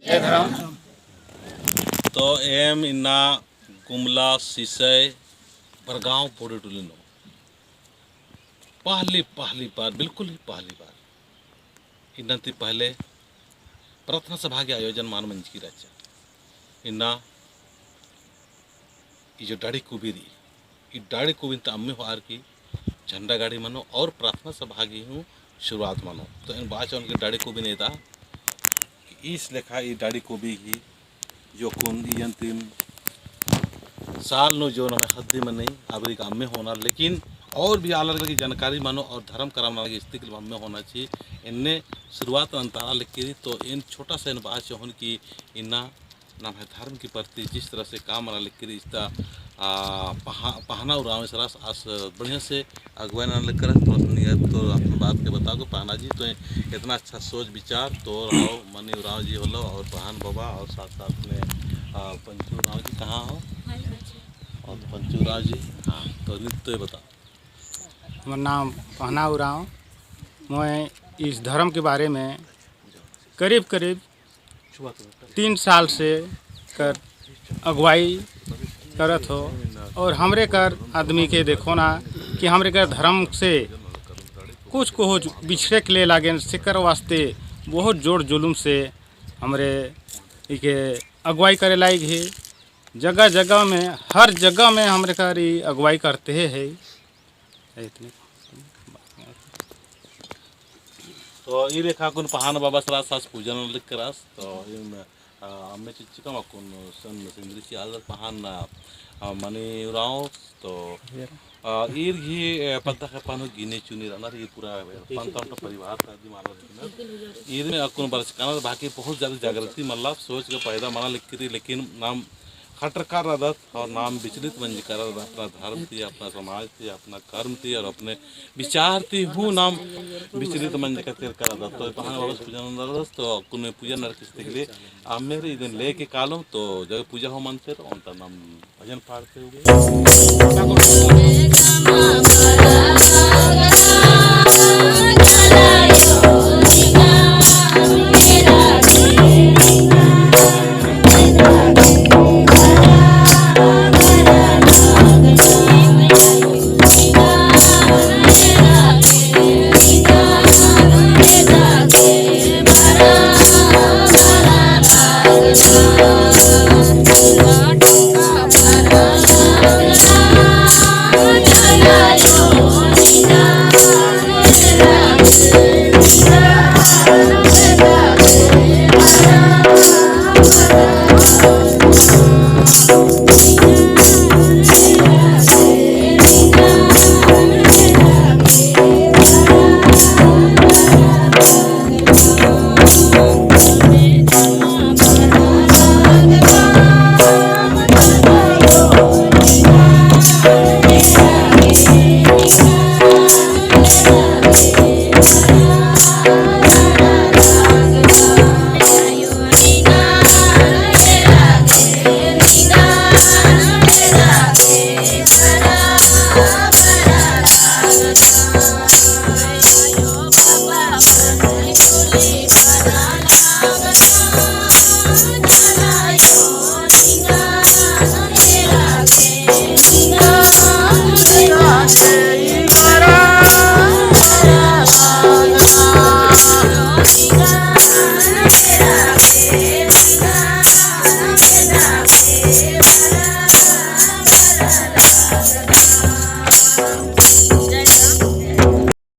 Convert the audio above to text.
जय धर्म। तो एम इन्ना गुमला सिसई बरगांव पोड़े टुलिनो पहली बार बिल्कुल ही पहली बार इन्नती पहले प्रार्थना सभा के आयोजन मान मंच की रचा इन्ना ये जो डाड़ी कुबीरी ये डाड़ी कुबीन तो अम्मे हार की झंडा गाड़ी मानो और प्रार्थना सभा की हूँ शुरुआत मानो तो इन बात उनके डाड़ी कुबी नहीं था इस लेखा ये डाड़ी कुबी की जो कौन तीन साल नो जो हद्दी में नहीं अबरी काम में होना लेकिन और भी अलग अलग की जानकारी मानो और धर्म कराना की स्थिति में होना चाहिए इनने शुरुआत अंतरा लिखी तो इन छोटा सा इन बात चाहूँ कि इन्ना नाम है धर्म के प्रति जिस तरह से काम वाला लिख कर इसका पहना उड़ावे सरा आस बढ़िया से अगुवाई ना लिख कर तो अपनी बात के बता दो पहना जी तो इतना अच्छा सोच विचार तो रहो मनी उड़ाव जी हो लो और बहन बाबा और साथ साथ में पंचू उड़ाव जी कहाँ हो और पंचू उड़ाव जी हाँ तो नृत्य बताओ। हमारा नाम पहना उराव। मैं इस धर्म के बारे में करीब 3 साल से कर अगुवाई करत हो और हमरे कर आदमी के देखो ना कि हमरे कर धर्म से कुछ को बिछड़े के लिए लागे सिकर वास्ते बहुत जोर जुलूम से हमरे के अगुवाई करे लायक है। जगह जगह में हर जगह में हमरे कर अगुवाई करते हैं। तो ये रेखा कुन पहान बाबा सरा सास पूजन लिख करास तो इन अम्मे चिचिका माकुन सन सिंदरी सी आदर पहान मनी उराव तो ईर घी पत्ता के पानो गिने चुनी रहना ये पूरा पंतम तो परिवार का दी माला ईर में अकुन बरस काना बाकी बहुत ज़्यादा जागृति मतलब सोच के पैदा माना लिख करी लेकिन नाम खटकार आदत और नाम विचलित मंज कर अपना धर्म थी अपना समाज थी अपना कर्म थी और अपने विचार थी हूँ नाम विचलित मंज कर आदत तो पहाड़ वापस पूजन तो कुने पूजन नरकिस्ते के लिए आप मेरे इधर ले के कालो तो जब पूजा हो मन से तो उनका नाम भजन पाड़ते हुए